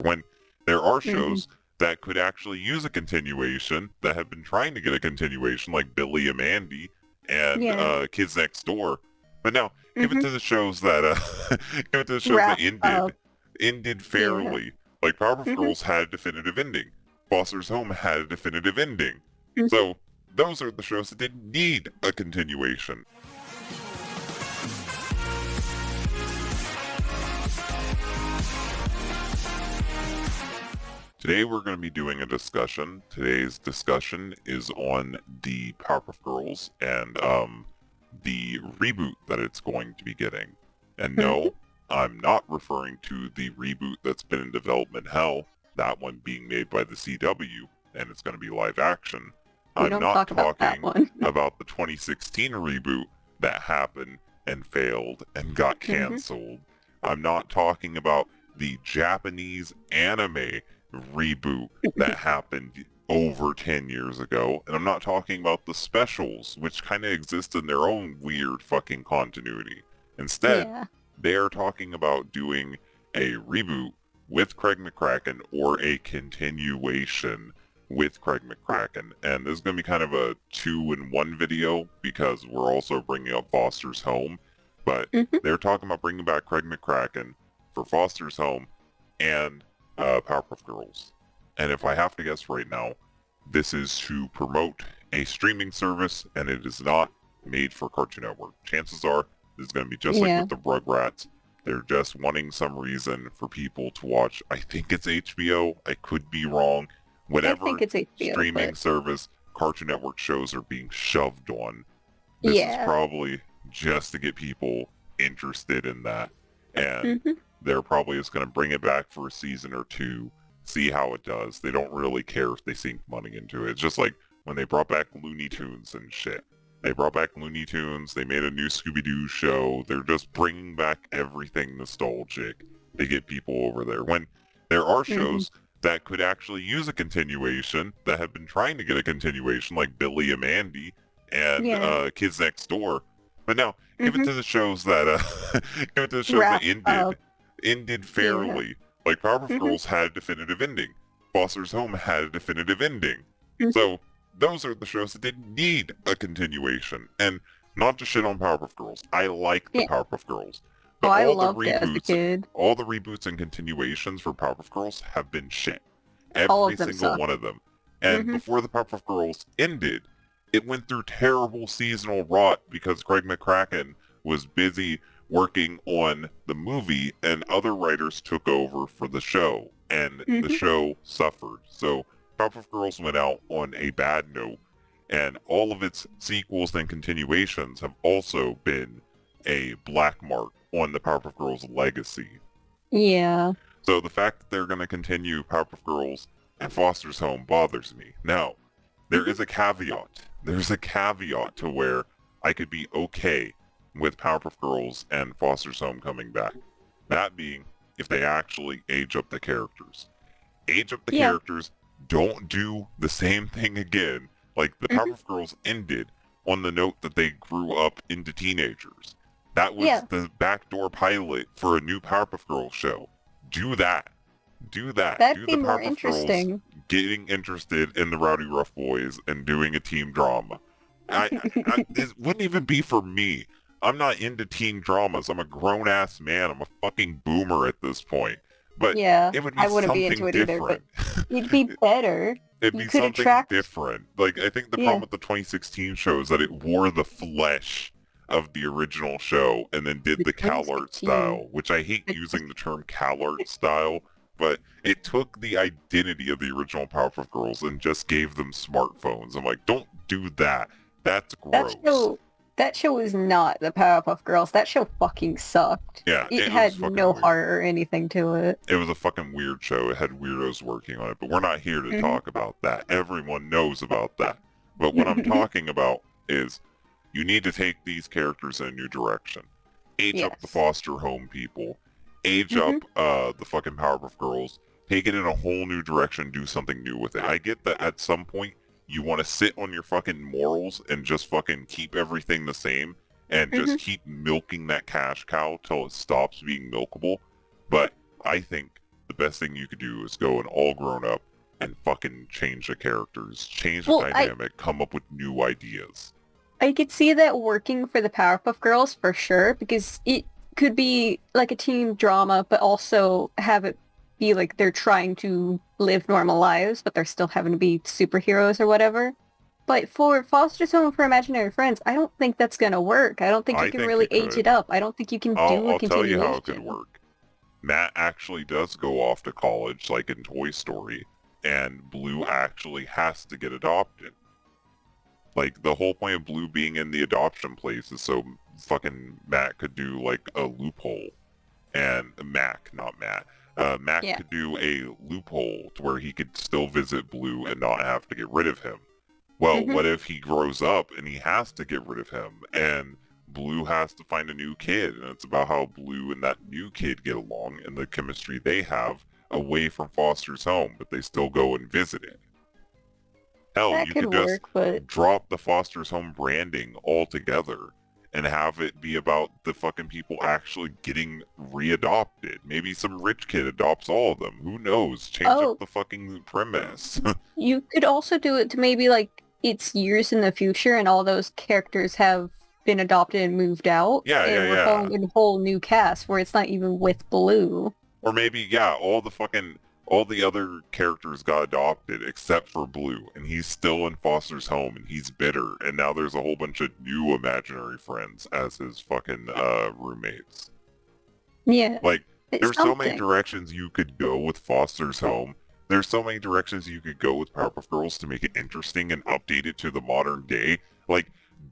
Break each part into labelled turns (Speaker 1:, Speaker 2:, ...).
Speaker 1: when there are
Speaker 2: Mm-hmm.
Speaker 1: shows that could actually use a continuation, that have been trying to get a continuation, like Billy and Mandy and
Speaker 2: Yeah.
Speaker 1: Kids Next Door. But now, give it
Speaker 2: Mm-hmm.
Speaker 1: to the shows that give it to the shows that
Speaker 2: Wrap up.
Speaker 1: ended
Speaker 2: Yeah.
Speaker 1: fairly. Like Powerpuff
Speaker 2: Mm-hmm.
Speaker 1: Girls had a definitive ending. Foster's Home had a definitive ending.
Speaker 2: Mm-hmm.
Speaker 1: So those are the shows that didn't need a continuation. Today we're going to be doing a discussion. Today's discussion is on the Powerpuff Girls and the reboot that it's going to be getting. And no, I'm not referring to the reboot that's been in development hell, that one being made by the CW, and it's going to be live action.
Speaker 2: We
Speaker 1: I'm
Speaker 2: don't
Speaker 1: not
Speaker 2: talk about that
Speaker 1: talking
Speaker 2: one.
Speaker 1: about the 2016 reboot that happened and failed and got
Speaker 2: Mm-hmm.
Speaker 1: canceled. I'm not talking about the Japanese anime reboot that happened over 10 years ago, and I'm not talking about the specials, which kind of exist in their own weird fucking continuity. Instead,
Speaker 2: Yeah.
Speaker 1: they are talking about doing a reboot with Craig McCracken or a continuation with Craig McCracken. And this is going to be kind of a 2-in-1 video because we're also bringing up Foster's Home. But
Speaker 2: Mm-hmm.
Speaker 1: they're talking about bringing back Craig McCracken for Foster's Home and Powerpuff Girls. And if I have to guess right now, this is to promote a streaming service, and it is not made for Cartoon Network. Chances are this is going to be just like
Speaker 2: Yeah.
Speaker 1: with the Rugrats. They're just wanting some reason for people to watch. I think it's HBO. I could be wrong.
Speaker 2: I
Speaker 1: Whatever
Speaker 2: think it's HBO,
Speaker 1: streaming
Speaker 2: but
Speaker 1: service Cartoon Network shows are being shoved on, this is
Speaker 2: yeah.
Speaker 1: probably just to get people interested in that. And
Speaker 2: Mm-hmm.
Speaker 1: they're probably just going to bring it back for a season or two, see how it does. They don't really care if they sink money into it. It's just like when they brought back Looney Tunes and shit. They brought back Looney Tunes, they made a new Scooby-Doo show. They're just bringing back everything nostalgic to get people over there. When there are shows that could actually use a continuation, that have been trying to get a continuation, like Billy and Mandy and
Speaker 2: Yeah.
Speaker 1: Kids Next Door. But now, give it
Speaker 2: Mm-hmm.
Speaker 1: to the shows that give it to the shows
Speaker 2: Wrap
Speaker 1: that
Speaker 2: up.
Speaker 1: ended fairly. Like Powerpuff
Speaker 2: Mm-hmm.
Speaker 1: Girls had a definitive ending. Foster's Home had a definitive ending.
Speaker 2: Mhm.
Speaker 1: So those are the shows that didn't need a continuation. And not to shit on Powerpuff Girls. I like the
Speaker 2: Yeah.
Speaker 1: Powerpuff Girls.
Speaker 2: Oh,
Speaker 1: But
Speaker 2: I
Speaker 1: all the
Speaker 2: loved it as a
Speaker 1: reboots,
Speaker 2: kid.
Speaker 1: all the reboots and continuations for Powerpuff Girls have been shit.
Speaker 2: All
Speaker 1: Every
Speaker 2: of them
Speaker 1: single
Speaker 2: suck.
Speaker 1: one of them. And
Speaker 2: Mhm.
Speaker 1: before the Powerpuff Girls ended, it went through terrible seasonal rot because Craig McCracken was busy working on the movie and other writers took over for the show. And the
Speaker 2: Mhm.
Speaker 1: show suffered. So Powerpuff Girls went out on a bad note. And all of its sequels and continuations have also been a black mark on the Powerpuff Girls legacy.
Speaker 2: Yeah.
Speaker 1: So the fact that they're going to continue Powerpuff Girls and Foster's Home bothers me. Now, there is a caveat. There's a caveat to where I could be okay with Powerpuff Girls and Foster's Home coming back. That being, if they actually age up the characters. Age up the
Speaker 2: Yeah.
Speaker 1: characters, don't do the same thing again. Like the
Speaker 2: Mhm.
Speaker 1: Powerpuff Girls ended on the note that they grew up into teenagers. That was
Speaker 2: Yeah.
Speaker 1: the backdoor pilot for a new Powerpuff Girls show. Do that. Do that.
Speaker 2: That'd
Speaker 1: Do
Speaker 2: be
Speaker 1: the
Speaker 2: more
Speaker 1: Powerpuff
Speaker 2: interesting.
Speaker 1: Girls getting interested in the Rowdy Rough Boys and doing a team drama. It wouldn't even be for me. I'm not into teen dramas. I'm a grown-ass man. I'm a fucking boomer at this point. But
Speaker 2: Yeah.
Speaker 1: it would be
Speaker 2: I wouldn't be
Speaker 1: something
Speaker 2: into it either, but
Speaker 1: different.
Speaker 2: it'd be better.
Speaker 1: It'd
Speaker 2: You
Speaker 1: be
Speaker 2: could
Speaker 1: something
Speaker 2: attract-
Speaker 1: different. Like, I think the
Speaker 2: Yeah.
Speaker 1: problem with the 2016 show is that it wore the flesh of the original show and then did
Speaker 2: The
Speaker 1: the CalArt
Speaker 2: 2016
Speaker 1: style, which I hate using the term CalArt style, but it took the identity of the original Powerpuff Girls and just gave them smartphones. I'm like, don't do that. That's gross.
Speaker 2: That show was not the Powerpuff Girls. That show fucking sucked.
Speaker 1: Yeah,
Speaker 2: It
Speaker 1: was
Speaker 2: had
Speaker 1: fucking
Speaker 2: no
Speaker 1: weird.
Speaker 2: heart or anything to it.
Speaker 1: It was a fucking weird show. It had weirdos working on it, but we're not here to
Speaker 2: Mhm.
Speaker 1: talk about that. Everyone knows about that. But what I'm talking about is you need to take these characters in a new direction. Age up the
Speaker 2: Yes.
Speaker 1: foster home people. Age
Speaker 2: Mhm.
Speaker 1: up the fucking Powerpuff Girls. Take it in a whole new direction. Do something new with it. I get that at some point you want to sit on your fucking morals and just fucking keep everything the same and just keep milking that cash cow till it stops being milkable. But I think the best thing you could do is go and all grown up and fucking change the characters, change the
Speaker 2: Well,
Speaker 1: dynamic, come up with new ideas.
Speaker 2: I could see that working for the Powerpuff Girls for sure, because it could be like a teen drama, but also have it be like they're trying to live normal lives, but they're still having to be superheroes or whatever. But for Foster's Home for Imaginary Friends, I don't think that's gonna work. I don't think you
Speaker 1: I
Speaker 2: can
Speaker 1: think
Speaker 2: really
Speaker 1: you
Speaker 2: age
Speaker 1: could.
Speaker 2: it up. I don't think you can do a
Speaker 1: I'll tell you how it could
Speaker 2: continuation.
Speaker 1: work. Matt actually does go off to college, like in Toy Story, and Blue actually has to get adopted. Like, the whole point of Blue being in the adoption place is so fucking Matt could do, like, a loophole. And Mac, not Matt. Mac
Speaker 2: Yeah.
Speaker 1: could do a loophole to where he could still visit Blue and not have to get rid of him. Well,
Speaker 2: Mhm.
Speaker 1: what if he grows up and he has to get rid of him and Blue has to find a new kid, and it's about how Blue and that new kid get along and the chemistry they have away from Foster's home, but they still go and visit it. Hell,
Speaker 2: That
Speaker 1: you
Speaker 2: could
Speaker 1: could just
Speaker 2: work, but
Speaker 1: drop the Foster's home branding altogether and have it be about the fucking people actually getting readopted. Maybe some rich kid adopts all of them. Who knows? Change
Speaker 2: oh,
Speaker 1: up the fucking premise.
Speaker 2: you could also do it to maybe like it's years in the future and all those characters have been adopted and moved out,
Speaker 1: Yeah, yeah,
Speaker 2: and we're
Speaker 1: yeah.
Speaker 2: following a whole new cast where it's not even with Blue.
Speaker 1: Or maybe, yeah, all the other characters got adopted except for Blue, and he's still in Foster's home, and he's bitter, and now there's a whole bunch of new imaginary friends as his fucking roommates.
Speaker 2: Yeah,
Speaker 1: Like,
Speaker 2: it's
Speaker 1: there's so many
Speaker 2: something.
Speaker 1: directions you could go with Foster's home. There's so many directions you could go with Powerpuff Girls to make it interesting and update it to the modern day. Like,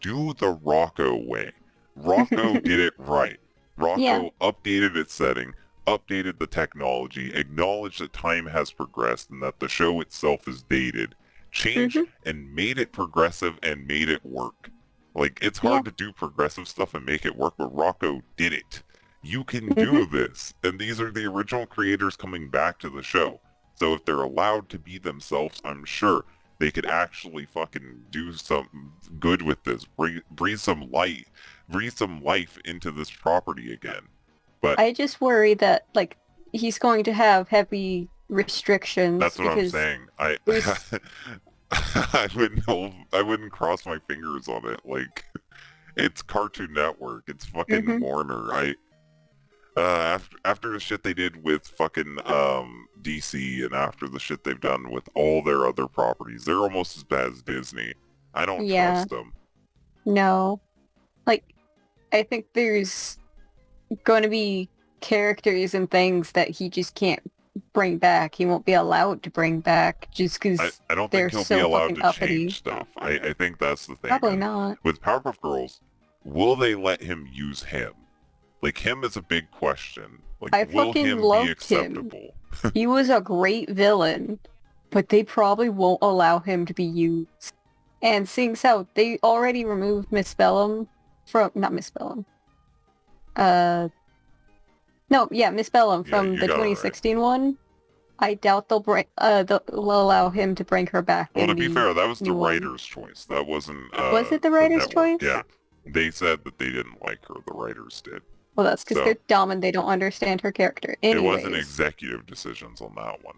Speaker 1: do the Rocco way. Rocco did it right. Rocco
Speaker 2: Yeah.
Speaker 1: updated its setting, updated the technology, acknowledged that time has progressed and that the show itself is dated, changed
Speaker 2: hmm
Speaker 1: and made it progressive and made it work. Like, it's
Speaker 2: Yeah.
Speaker 1: hard to do progressive stuff and make it work, but Rocco did it. You can
Speaker 2: hmm
Speaker 1: do this. And these are the original creators coming back to the show. So if they're allowed to be themselves, I'm sure they could actually fucking do something good with this. Breathe some life into this property again. But
Speaker 2: I just worry that like he's going to have heavy restrictions
Speaker 1: that's what I'm
Speaker 2: because
Speaker 1: saying.
Speaker 2: there's
Speaker 1: I wouldn't cross my fingers on it. Like, it's Cartoon Network. It's fucking
Speaker 2: Mhm.
Speaker 1: Warner. After the shit they did with fucking DC and after the shit they've done with all their other properties, they're almost as bad as Disney. I don't
Speaker 2: Yeah.
Speaker 1: trust them.
Speaker 2: No. Like I think there's going to be characters and things that he just can't bring back. He won't be allowed to bring back just because
Speaker 1: I don't
Speaker 2: they're
Speaker 1: think he'll be
Speaker 2: so
Speaker 1: allowed
Speaker 2: fucking
Speaker 1: to
Speaker 2: uppity.
Speaker 1: change stuff. I think that's the thing.
Speaker 2: Probably
Speaker 1: And
Speaker 2: not.
Speaker 1: with Powerpuff Girls, will they let him use him? Like, him is a big question. Like,
Speaker 2: I
Speaker 1: will
Speaker 2: fucking
Speaker 1: him be
Speaker 2: loved him.
Speaker 1: acceptable?
Speaker 2: He was a great villain, but they probably won't allow him to be used. And seeing as how they already removed Miss Bellum from, not Miss Bellum, no, yeah, Miss Bellum
Speaker 1: Yeah,
Speaker 2: from
Speaker 1: you
Speaker 2: the
Speaker 1: got it right.
Speaker 2: 2016 one, I doubt they'll allow him to bring her back
Speaker 1: Well,
Speaker 2: in
Speaker 1: to be
Speaker 2: the
Speaker 1: fair, that was the
Speaker 2: new one.
Speaker 1: writer's choice. That wasn't
Speaker 2: Was it the
Speaker 1: the
Speaker 2: writer's
Speaker 1: network.
Speaker 2: choice?
Speaker 1: Yeah, they said that they didn't like her. The writers did.
Speaker 2: Well, that's because
Speaker 1: So-
Speaker 2: they're dumb and they don't understand her character.
Speaker 1: It wasn't
Speaker 2: Anyways.
Speaker 1: executive decisions on that one.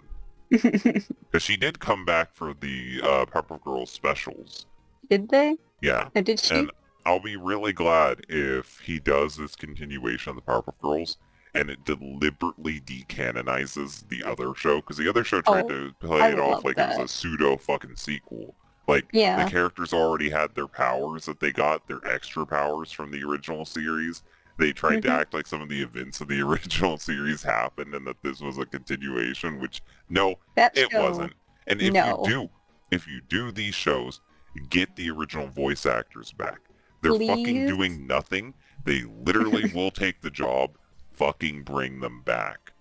Speaker 1: Because she did come back for the Powerpuff Girls specials.
Speaker 2: Did they?
Speaker 1: Yeah.
Speaker 2: And did she?
Speaker 1: And I'll be really glad if he does this continuation of the Powerpuff Girls and it deliberately decanonizes the other show, because the other show tried to play
Speaker 2: I
Speaker 1: it
Speaker 2: would
Speaker 1: off
Speaker 2: love
Speaker 1: like it was a
Speaker 2: that.
Speaker 1: pseudo fucking sequel. Like,
Speaker 2: Yeah.
Speaker 1: the characters already had their powers that they got, their extra powers from the original series. They tried to
Speaker 2: Mhm.
Speaker 1: act like some of the events of the original series happened and that this was a continuation, which, no,
Speaker 2: That
Speaker 1: it
Speaker 2: show,
Speaker 1: wasn't. And if
Speaker 2: no.
Speaker 1: you do these shows, get the original voice actors back. They're fucking
Speaker 2: Please?
Speaker 1: doing nothing. They literally will take the job. Fucking bring them back.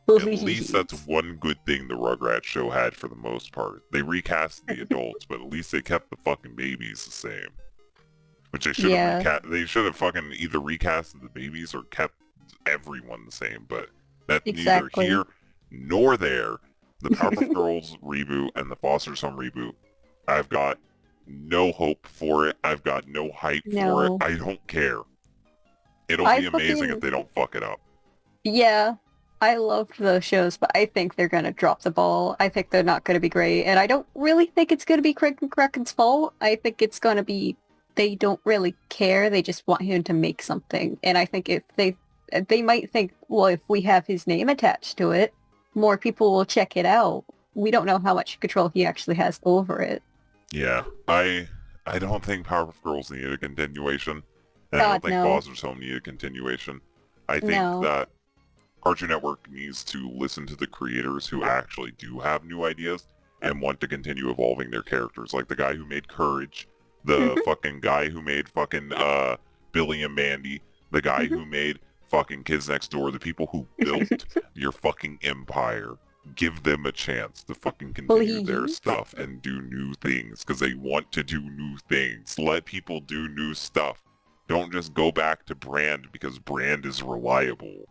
Speaker 1: At least that's one good thing the Rugrats show had for the most part. They recast the adults, but at least they kept the fucking babies the same. Which they should have
Speaker 2: Yeah.
Speaker 1: they should have fucking either recasted the babies or kept everyone the same, but that's
Speaker 2: Exactly.
Speaker 1: neither here nor there. The Powerpuff Girls reboot and the Foster's Home reboot, I've got no hope for it. I've got no hype for
Speaker 2: No.
Speaker 1: it. I don't care. It'll
Speaker 2: I
Speaker 1: be amazing
Speaker 2: fucking-
Speaker 1: if they don't fuck it up.
Speaker 2: Yeah. I loved those shows, but I think they're gonna drop the ball. I think they're not gonna be great, and I don't really think it's gonna be Craig McCracken's fault. I think it's gonna be they don't really care. They just want him to make something, and I think if they might think, well, if we have his name attached to it, more people will check it out. We don't know how much control he actually has over it.
Speaker 1: Yeah, I don't think Powerpuff Girls need a continuation, and I don't
Speaker 2: God,
Speaker 1: think
Speaker 2: no.
Speaker 1: Foster's Home need a continuation. I think
Speaker 2: No.
Speaker 1: that Cartoon Network needs to listen to the creators who actually do have new ideas and want to continue evolving their characters, like the guy who made Courage, the fucking guy who made fucking Billy and Mandy, the guy who made fucking Kids Next Door, the people who built your fucking empire. Give them a chance to fucking continue their
Speaker 2: Please.
Speaker 1: stuff and do new things because they want to do new things. Let people do new stuff. Don't just go back to brand because brand is reliable.